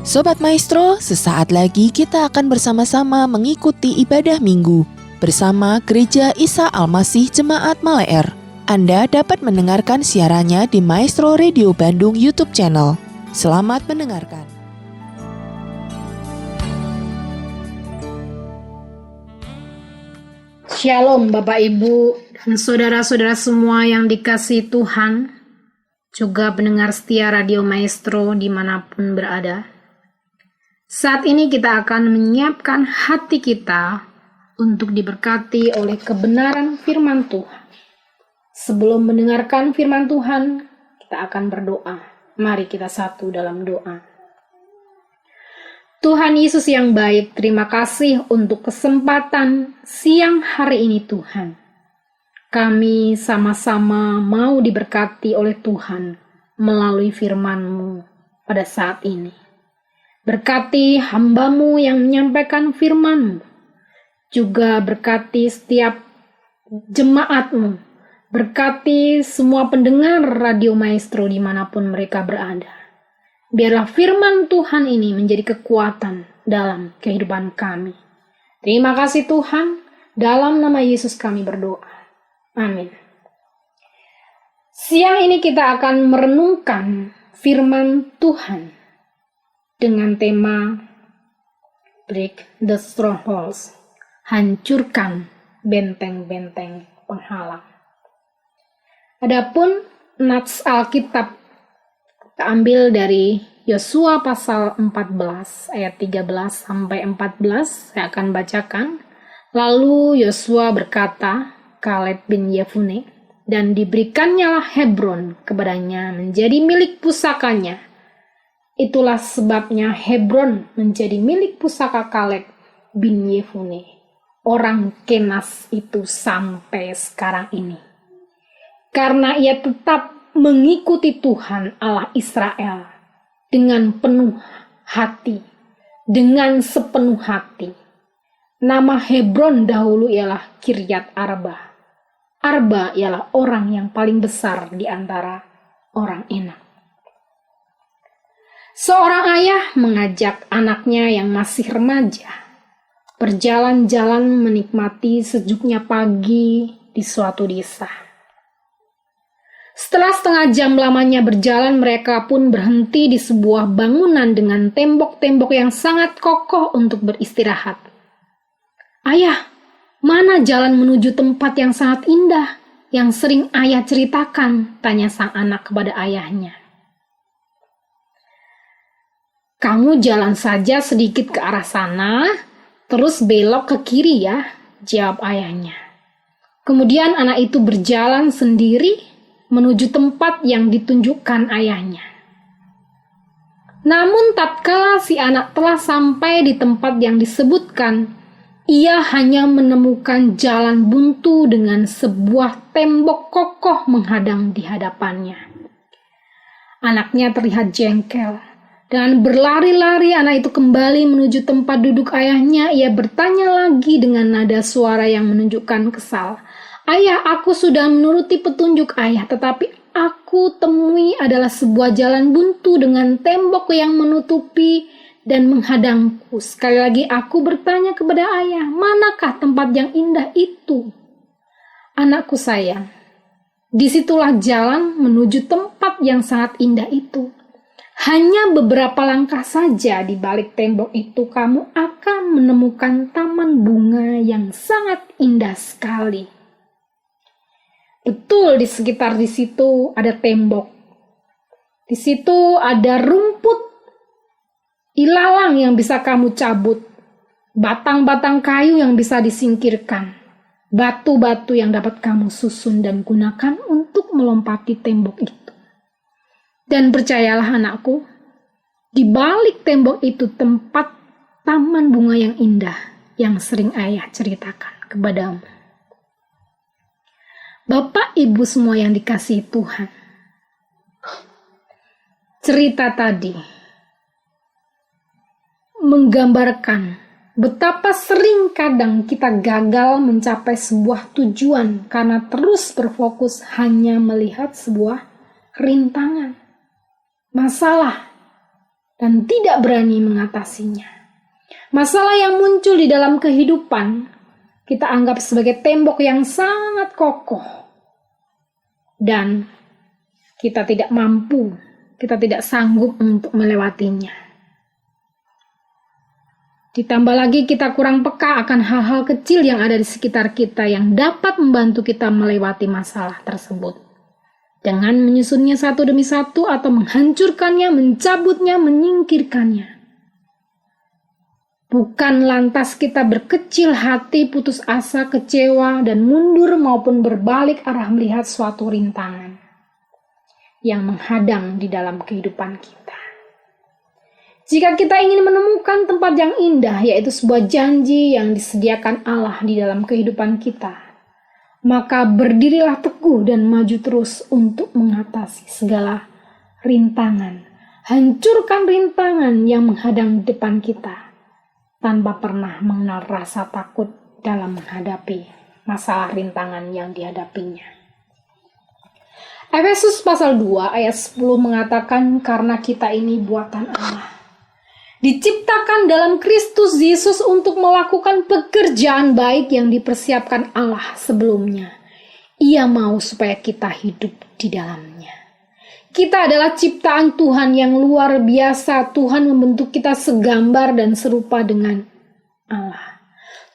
Sobat Maestro, sesaat lagi kita akan bersama-sama mengikuti ibadah minggu bersama Gereja Isa Al-Masih Jemaat Maleer. Anda dapat mendengarkan siarannya di Maestro Radio Bandung YouTube channel. Selamat mendengarkan. Shalom Bapak Ibu dan saudara-saudara semua yang dikasihi Tuhan, juga pendengar setia Radio Maestro dimanapun berada. Saat ini kita akan menyiapkan hati kita untuk diberkati oleh kebenaran firman Tuhan. Sebelum mendengarkan firman Tuhan, kita akan berdoa. Mari kita satu dalam doa. Tuhan Yesus yang baik, terima kasih untuk kesempatan siang hari ini Tuhan. Kami sama-sama mau diberkati oleh Tuhan melalui firman-Mu pada saat ini. Berkati hamba-Mu yang menyampaikan firman-Mu. Juga berkati setiap jemaat-Mu. Berkati semua pendengar Radio Maestro dimanapun mereka berada. Biarlah firman Tuhan ini menjadi kekuatan dalam kehidupan kami. Terima kasih Tuhan, dalam nama Yesus kami berdoa. Amin. Siang ini kita akan merenungkan firman Tuhan dengan tema Break the Strongholds, hancurkan benteng-benteng penghalang. Adapun nats Alkitab kita ambil dari Yosua pasal 14 ayat 13 sampai 14, saya akan bacakan. Lalu Yosua berkata, Kaleb bin Yefune, dan diberikannya Hebron kepadanya menjadi milik pusakanya. Itulah sebabnya Hebron menjadi milik pusaka Kaleb bin Yefune, orang Kenas itu sampai sekarang ini. Karena ia tetap mengikuti Tuhan Allah Israel dengan penuh hati, dengan sepenuh hati. Nama Hebron dahulu ialah Kiryat Arba. Arba ialah orang yang paling besar di antara orang Enak. Seorang ayah mengajak anaknya yang masih remaja berjalan-jalan menikmati sejuknya pagi di suatu desa. Setelah setengah jam lamanya berjalan, mereka pun berhenti di sebuah bangunan dengan tembok-tembok yang sangat kokoh untuk beristirahat. Ayah, mana jalan menuju tempat yang sangat indah yang sering ayah ceritakan? Tanya sang anak kepada ayahnya. Kamu jalan saja sedikit ke arah sana, terus belok ke kiri ya, jawab ayahnya. Kemudian anak itu berjalan sendiri menuju tempat yang ditunjukkan ayahnya. Namun tatkala si anak telah sampai di tempat yang disebutkan, ia hanya menemukan jalan buntu dengan sebuah tembok kokoh menghadang di hadapannya. Anaknya terlihat jengkel. Dengan berlari-lari anak itu kembali menuju tempat duduk ayahnya. Ia bertanya lagi dengan nada suara yang menunjukkan kesal. Ayah, aku sudah menuruti petunjuk ayah, tetapi aku temui adalah sebuah jalan buntu dengan tembok yang menutupi dan menghadangku. Sekali lagi aku bertanya kepada ayah, manakah tempat yang indah itu? Anakku sayang, disitulah jalan menuju tempat yang sangat indah itu. Hanya beberapa langkah saja di balik tembok itu kamu akan menemukan taman bunga yang sangat indah sekali. Betul, di sekitar di situ ada tembok. Di situ ada rumput ilalang yang bisa kamu cabut, batang-batang kayu yang bisa disingkirkan, batu-batu yang dapat kamu susun dan gunakan untuk melompati tembok itu. Dan percayalah anakku, di balik tembok itu tempat taman bunga yang indah yang sering ayah ceritakan kepadamu. Bapak Ibu semua yang dikasihi Tuhan, cerita tadi menggambarkan betapa sering kadang kita gagal mencapai sebuah tujuan karena terus berfokus hanya melihat sebuah rintangan, masalah, dan tidak berani mengatasinya. Masalah yang muncul di dalam kehidupan kita anggap sebagai tembok yang sangat kokoh dan kita tidak mampu, kita tidak sanggup untuk melewatinya. Ditambah lagi kita kurang peka akan hal-hal kecil yang ada di sekitar kita yang dapat membantu kita melewati masalah tersebut. Dengan menyusunnya satu demi satu atau menghancurkannya, mencabutnya, menyingkirkannya. Bukan lantas kita berkecil hati, putus asa, kecewa, dan mundur maupun berbalik arah melihat suatu rintangan yang menghadang di dalam kehidupan kita. Jika kita ingin menemukan tempat yang indah, yaitu sebuah janji yang disediakan Allah di dalam kehidupan kita, maka berdirilah teguh dan maju terus untuk mengatasi segala rintangan. Hancurkan rintangan yang menghadang di depan kita, tanpa pernah mengenal rasa takut dalam menghadapi masalah rintangan yang dihadapinya. Efesus pasal 2 ayat 10 mengatakan, karena kita ini buatan Allah, diciptakan dalam Kristus Yesus untuk melakukan pekerjaan baik yang dipersiapkan Allah sebelumnya. Ia mau supaya kita hidup di dalamnya. Kita adalah ciptaan Tuhan yang luar biasa. Tuhan membentuk kita segambar dan serupa dengan Allah.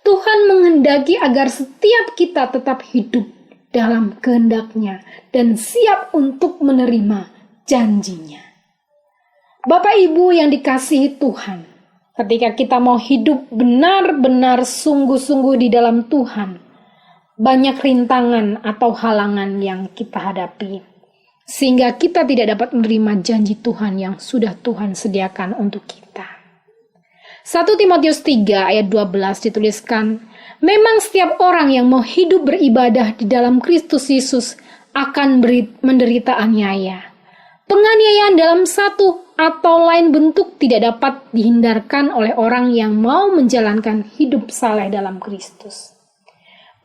Tuhan menghendaki agar setiap kita tetap hidup dalam kehendak-Nya dan siap untuk menerima janji-Nya. Bapak Ibu yang dikasihi Tuhan, ketika kita mau hidup benar-benar sungguh-sungguh di dalam Tuhan, banyak rintangan atau halangan yang kita hadapi, sehingga kita tidak dapat menerima janji Tuhan yang sudah Tuhan sediakan untuk kita. 1 Timotius 3 ayat 12 dituliskan, memang setiap orang yang mau hidup beribadah di dalam Kristus Yesus akan menderita aniaya. Penganiayaan dalam satu atau lain bentuk tidak dapat dihindarkan oleh orang yang mau menjalankan hidup saleh dalam Kristus.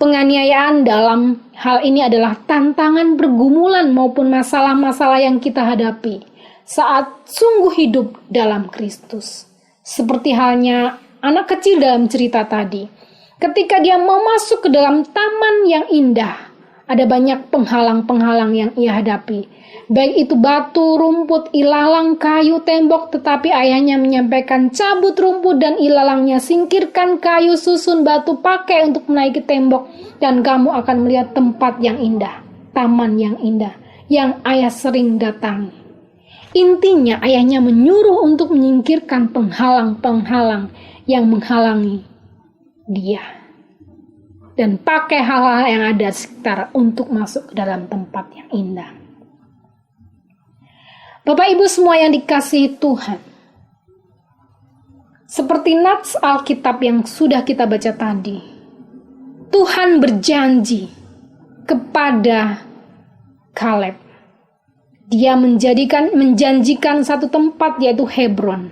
Penganiayaan dalam hal ini adalah tantangan pergumulan maupun masalah-masalah yang kita hadapi saat sungguh hidup dalam Kristus. Seperti halnya anak kecil dalam cerita tadi. Ketika dia mau masuk ke dalam taman yang indah, ada banyak penghalang-penghalang yang ia hadapi. Baik itu batu, rumput, ilalang, kayu, tembok, tetapi ayahnya menyampaikan cabut rumput dan ilalangnya, singkirkan kayu, susun batu, pakai untuk menaiki tembok, dan kamu akan melihat tempat yang indah, taman yang indah, yang ayah sering datangi. Intinya ayahnya menyuruh untuk menyingkirkan penghalang-penghalang yang menghalangi dia. Dan pakai hal-hal yang ada di sekitar untuk masuk ke dalam tempat yang indah. Bapak Ibu semua yang dikasihi Tuhan, seperti nats Alkitab yang sudah kita baca tadi, Tuhan berjanji kepada Kaleb. Dia menjanjikan satu tempat, yaitu Hebron.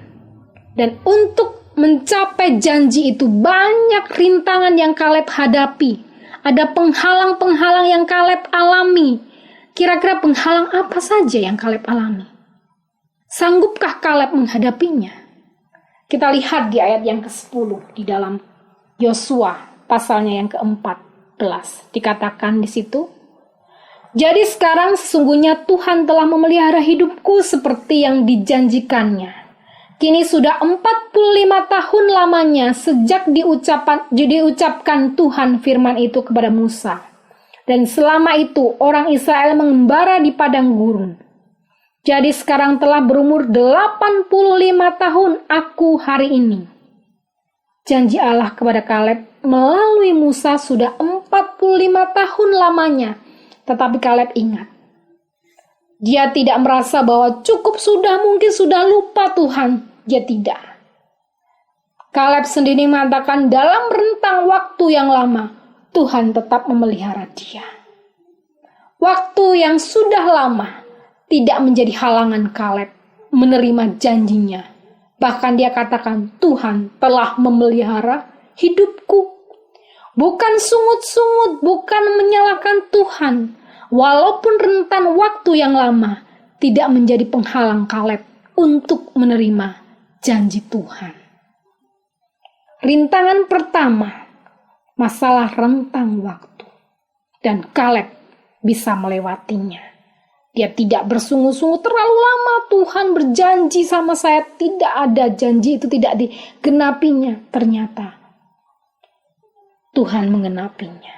Dan untuk mencapai janji itu banyak rintangan yang Kaleb hadapi. Ada penghalang-penghalang yang Kaleb alami. Kira-kira penghalang apa saja yang Kaleb alami? Sanggupkah Kaleb menghadapinya? Kita lihat di ayat yang ke-10 di dalam Yosua pasalnya yang ke-14. Dikatakan di situ, jadi sekarang sesungguhnya Tuhan telah memelihara hidupku seperti yang dijanjikannya. Kini sudah 45 tahun lamanya sejak diucapkan Tuhan firman itu kepada Musa. Dan selama itu orang Israel mengembara di padang gurun. Jadi sekarang telah berumur 85 tahun aku hari ini. Janji Allah kepada Kaleb melalui Musa sudah 45 tahun lamanya. Tetapi Kaleb ingat. Dia tidak merasa bahwa cukup sudah, mungkin sudah lupa Tuhan. Dia tidak. Kaleb sendiri mengatakan dalam rentang waktu yang lama, Tuhan tetap memelihara dia. Waktu yang sudah lama tidak menjadi halangan Kaleb menerima janjinya. Bahkan dia katakan, Tuhan telah memelihara hidupku. Bukan sungut-sungut, bukan menyalahkan Tuhan. Walaupun rentan waktu yang lama, tidak menjadi penghalang Kaleb untuk menerima janji Tuhan. Rintangan pertama, masalah rentang waktu. Dan Kaleb bisa melewatinya. Dia tidak bersungut-sungut terlalu lama. Tuhan berjanji sama saya, tidak ada janji itu tidak digenapinya. Ternyata Tuhan mengenapinya.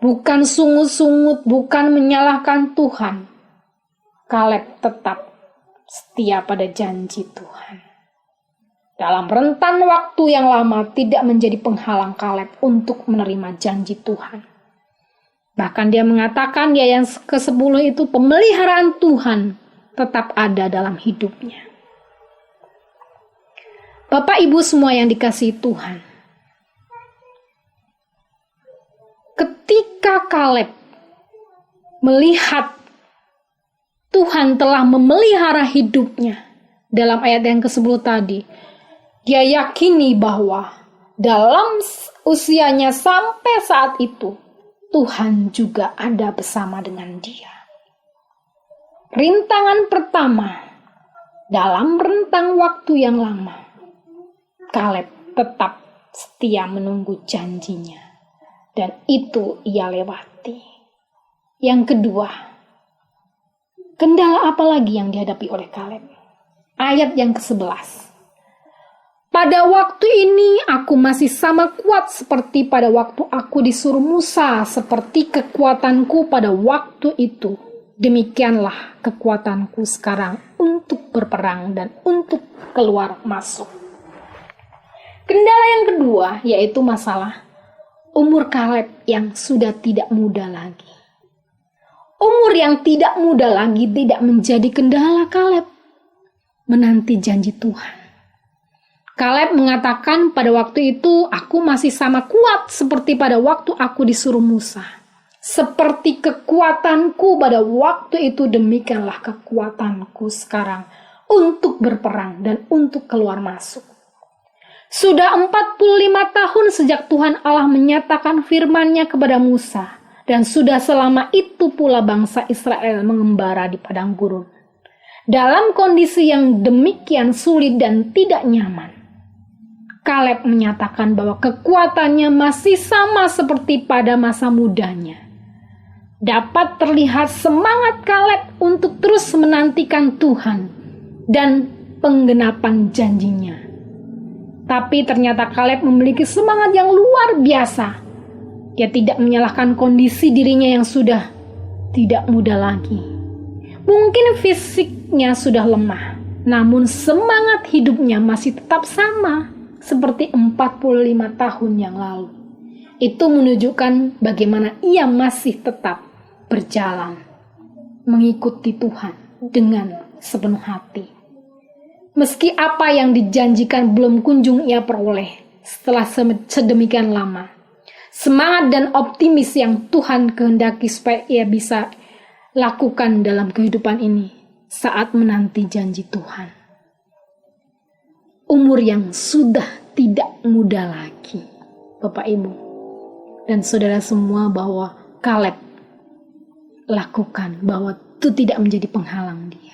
Bukan sungut-sungut, bukan menyalahkan Tuhan. Kaleb tetap setia pada janji Tuhan. Dalam rentan waktu yang lama tidak menjadi penghalang Kaleb untuk menerima janji Tuhan. Bahkan dia mengatakan dia yang ke-10 itu pemeliharaan Tuhan tetap ada dalam hidupnya. Bapak Ibu semua yang dikasihi Tuhan. Ketika Kaleb melihat Tuhan telah memelihara hidupnya dalam ayat yang ke-10 tadi, dia yakini bahwa dalam usianya sampai saat itu, Tuhan juga ada bersama dengan dia. Rintangan pertama, dalam rentang waktu yang lama, Kaleb tetap setia menunggu janjinya. Dan itu ia lewati. Yang kedua, kendala apa lagi yang dihadapi oleh Kaleb? Ayat yang ke-11. Pada waktu ini aku masih sama kuat seperti pada waktu aku disuruh Musa, seperti kekuatanku pada waktu itu. Demikianlah kekuatanku sekarang untuk berperang dan untuk keluar masuk. Kendala yang kedua yaitu masalah umur Kaleb yang sudah tidak muda lagi. Umur yang tidak muda lagi tidak menjadi kendala Kaleb menanti janji Tuhan. Kaleb mengatakan pada waktu itu aku masih sama kuat seperti pada waktu aku disuruh Musa. Seperti kekuatanku pada waktu itu, demikianlah kekuatanku sekarang untuk berperang dan untuk keluar masuk. Sudah 45 tahun sejak Tuhan Allah menyatakan firman-Nya kepada Musa, dan sudah selama itu pula bangsa Israel mengembara di padang gurun. Dalam kondisi yang demikian sulit dan tidak nyaman, Kaleb menyatakan bahwa kekuatannya masih sama seperti pada masa mudanya. Dapat terlihat semangat Kaleb untuk terus menantikan Tuhan dan penggenapan janjinya. Tapi ternyata Kaleb memiliki semangat yang luar biasa. Dia tidak menyalahkan kondisi dirinya yang sudah tidak muda lagi. Mungkin fisiknya sudah lemah, namun semangat hidupnya masih tetap sama seperti 45 tahun yang lalu. Itu menunjukkan bagaimana ia masih tetap berjalan mengikuti Tuhan dengan sepenuh hati. Meski apa yang dijanjikan belum kunjung ia peroleh setelah sedemikian lama, semangat dan optimis yang Tuhan kehendaki supaya ia bisa lakukan dalam kehidupan ini saat menanti janji Tuhan. Umur yang sudah tidak muda lagi, Bapak Ibu dan saudara semua, bahwa Kaleb lakukan, bahwa itu tidak menjadi penghalang dia.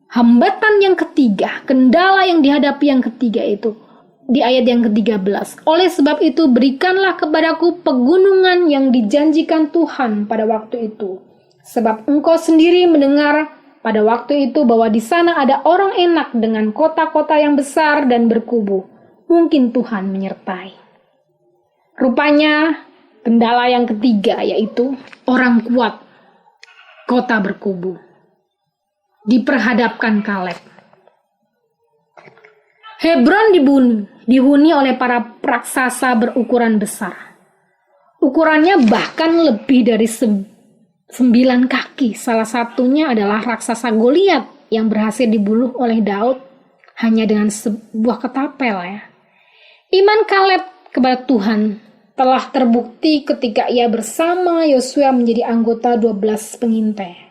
Hambatan yang ketiga, kendala yang dihadapi yang ketiga itu di ayat yang ke-13. Oleh sebab itu berikanlah kepadaku pegunungan yang dijanjikan Tuhan pada waktu itu, sebab engkau sendiri mendengar pada waktu itu bahwa di sana ada orang enak dengan kota-kota yang besar dan berkubu. Mungkin Tuhan menyertai. Rupanya kendala yang ketiga yaitu orang kuat, kota berkubu. Diperhadapkan Kaleb. Hebron dihuni oleh para raksasa berukuran besar. Ukurannya bahkan lebih dari 9 kaki. Salah satunya adalah raksasa Goliat yang berhasil dibunuh oleh Daud hanya dengan sebuah ketapel ya. Iman Kaleb kepada Tuhan telah terbukti ketika ia bersama Yosua menjadi anggota 12 pengintai.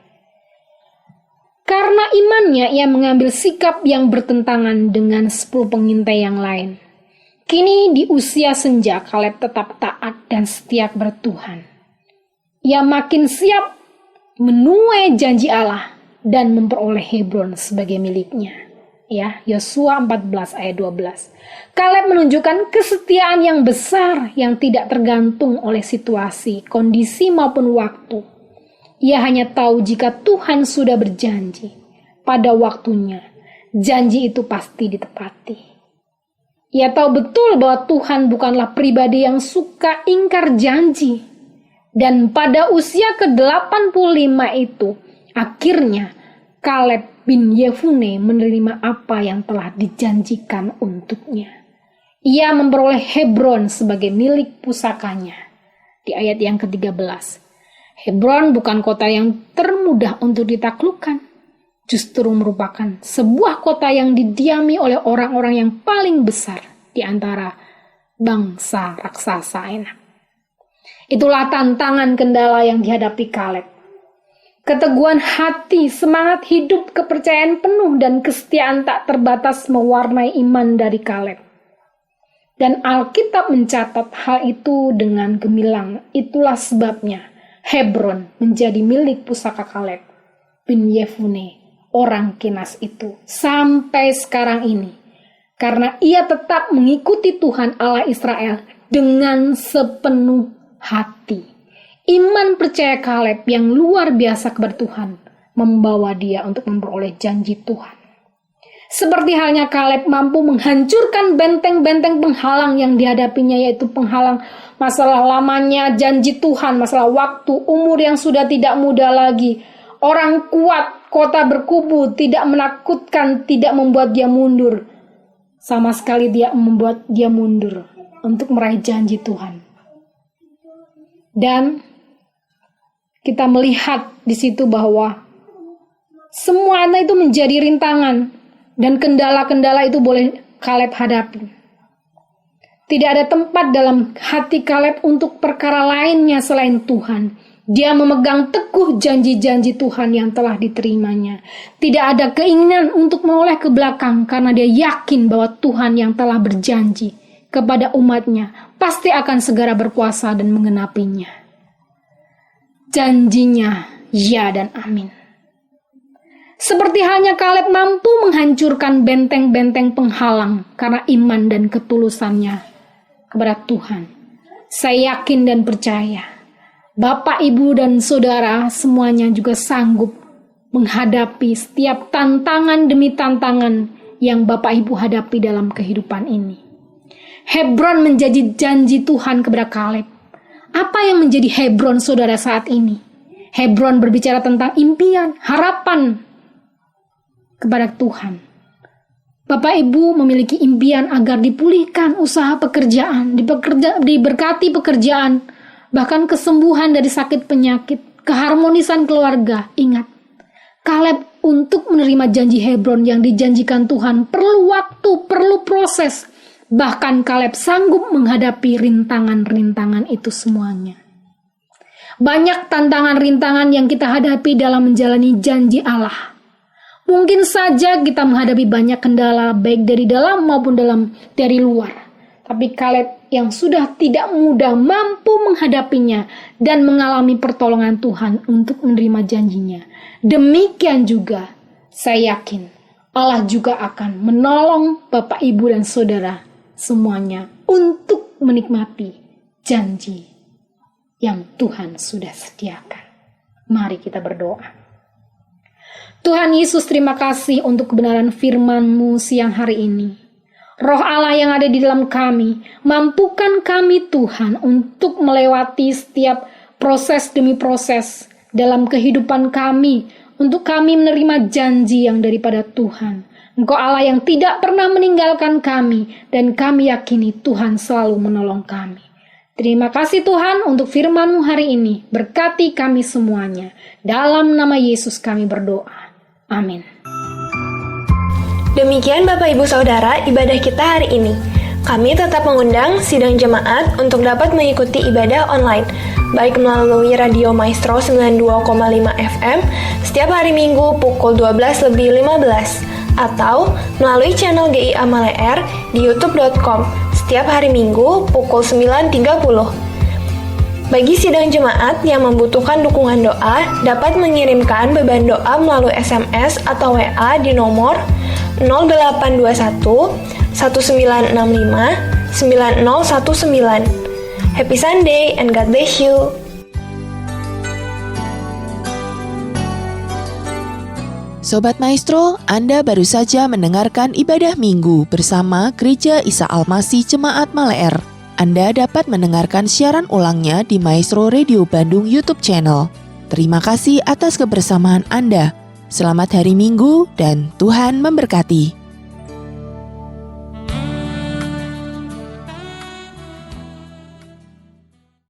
Karena imannya ia mengambil sikap yang bertentangan dengan 10 pengintai yang lain. Kini di usia senja Kaleb tetap taat dan setia kepada Tuhan. Ia makin siap menuai janji Allah dan memperoleh Hebron sebagai miliknya. Ya, Yosua 14 ayat 12. Kaleb menunjukkan kesetiaan yang besar yang tidak tergantung oleh situasi, kondisi maupun waktu. Ia hanya tahu jika Tuhan sudah berjanji, pada waktunya janji itu pasti ditepati. Ia tahu betul bahwa Tuhan bukanlah pribadi yang suka ingkar janji. Dan pada usia ke-85 itu, akhirnya Kaleb bin Yefune menerima apa yang telah dijanjikan untuknya. Ia memperoleh Hebron sebagai milik pusakanya. Di ayat yang ke-13. Hebron bukan kota yang termudah untuk ditaklukkan. Justru merupakan sebuah kota yang didiami oleh orang-orang yang paling besar di antara bangsa raksasa enak. Itulah tantangan kendala yang dihadapi Kaleb. Keteguhan hati, semangat hidup, kepercayaan penuh, dan kesetiaan tak terbatas mewarnai iman dari Kaleb. Dan Alkitab mencatat hal itu dengan gemilang. Itulah sebabnya Hebron menjadi milik pusaka Kaleb bin Yefune, orang Kenas itu, sampai sekarang ini. Karena ia tetap mengikuti Tuhan Allah Israel dengan sepenuh hati. Iman percaya Kaleb yang luar biasa kepada Tuhan membawa dia untuk memperoleh janji Tuhan. Seperti halnya Kaleb mampu menghancurkan benteng-benteng penghalang yang dihadapinya, yaitu penghalang masalah lamanya janji Tuhan, masalah waktu, umur yang sudah tidak muda lagi, orang kuat, kota berkubu, tidak menakutkan, tidak membuat dia mundur. Sama sekali dia membuat dia mundur untuk meraih janji Tuhan. Dan kita melihat di situ bahwa semuanya itu menjadi rintangan dan kendala-kendala itu boleh Kaleb hadapi. Tidak ada tempat dalam hati Kaleb untuk perkara lainnya selain Tuhan. Dia memegang teguh janji-janji Tuhan yang telah diterimanya. Tidak ada keinginan untuk menoleh ke belakang karena dia yakin bahwa Tuhan yang telah berjanji kepada umatnya pasti akan segera berkuasa dan mengenapinya. Janjinya ya dan amin. Seperti halnya Kaleb mampu menghancurkan benteng-benteng penghalang karena iman dan ketulusannya kepada Tuhan. Saya yakin dan percaya Bapak, Ibu, dan Saudara semuanya juga sanggup menghadapi setiap tantangan demi tantangan yang Bapak Ibu hadapi dalam kehidupan ini. Hebron menjadi janji Tuhan kepada Kaleb. Apa yang menjadi Hebron saudara saat ini? Hebron berbicara tentang impian, harapan kepada Tuhan. Bapak Ibu memiliki impian agar dipulihkan usaha pekerjaan, diberkati pekerjaan, bahkan kesembuhan dari sakit penyakit, keharmonisan keluarga. Ingat, Kaleb untuk menerima janji Hebron yang dijanjikan Tuhan perlu waktu, perlu proses. Bahkan Kaleb sanggup menghadapi rintangan-rintangan itu semuanya. Banyak tantangan-rintangan yang kita hadapi dalam menjalani janji Allah. Mungkin saja kita menghadapi banyak kendala baik dari dalam maupun dari luar. Tapi Kaleb yang sudah tidak mudah mampu menghadapinya dan mengalami pertolongan Tuhan untuk menerima janjinya. Demikian juga saya yakin Allah juga akan menolong Bapak, Ibu, dan Saudara semuanya untuk menikmati janji yang Tuhan sudah sediakan. Mari kita berdoa. Tuhan Yesus, terima kasih untuk kebenaran firman-Mu siang hari ini. Roh Allah yang ada di dalam kami, mampukan kami Tuhan untuk melewati setiap proses demi proses dalam kehidupan kami, untuk kami menerima janji yang daripada Tuhan. Engkau Allah yang tidak pernah meninggalkan kami, dan kami yakini Tuhan selalu menolong kami. Terima kasih Tuhan untuk firman-Mu hari ini. Berkati kami semuanya. Dalam nama Yesus kami berdoa. Amin. Demikian Bapak Ibu Saudara ibadah kita hari ini. Kami tetap mengundang sidang jemaat untuk dapat mengikuti ibadah online, baik melalui Radio Maestro 92,5 FM setiap hari Minggu pukul 12:15 atau melalui channel GIA Maleer di youtube.com setiap hari Minggu pukul 9.30. Bagi sidang jemaat yang membutuhkan dukungan doa, dapat mengirimkan beban doa melalui SMS atau WA di nomor 0821 1965 9019. Happy Sunday and God bless you. Sobat Maestro, Anda baru saja mendengarkan ibadah minggu bersama Gereja Isa Almasih Jemaat Maleer. Anda dapat mendengarkan siaran ulangnya di Maestro Radio Bandung YouTube channel. Terima kasih atas kebersamaan Anda. Selamat hari Minggu dan Tuhan memberkati.